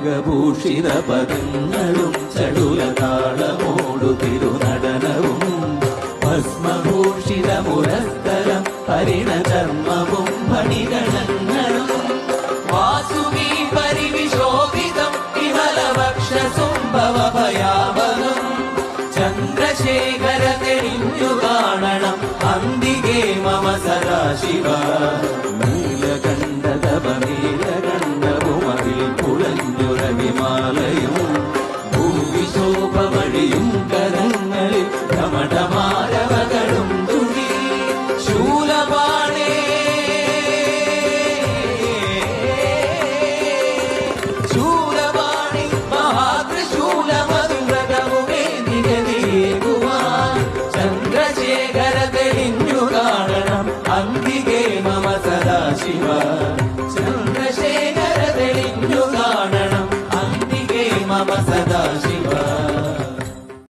രാഗഭൂഷിത പദങ്ങളും ചടുലതാളമോടു തിരുനടനവും ഭസ്മഭൂഷിത മുരസ്ഥലം പരിണധർമ്മവും മണിഗണങ്ങളും വാസുകി പരിവിശോഭിതം വിമലവക്ഷസുംഭവഭയാവഹം ചന്ദ്രശേഖര തെളിഞ്ഞു കാണണം അന്തികേ മമ സദാശിവ നീലകണ്ഠതപനീലകണ്ഠവുമതിൽ കുളഞ്ഞുരവിമാലയും ഭൂവിശോഭവഴിയും കരങ്ങളിൽ ഘമഠമാരവകളും തുണി ശൂലപാണേ ശൂലപാണി മഹാത്രിശൂലമധുരകവുമേ നിഗതിയേകുവാൻ ചന്ദ്രശേഖര തെളിഞ്ഞു കാണണം അന്തികേ മമ സദാശിവ ചന്ദ്രശേഖര തെളിഞ്ഞു കാണണം അന്തികേ മമ സദാശിവ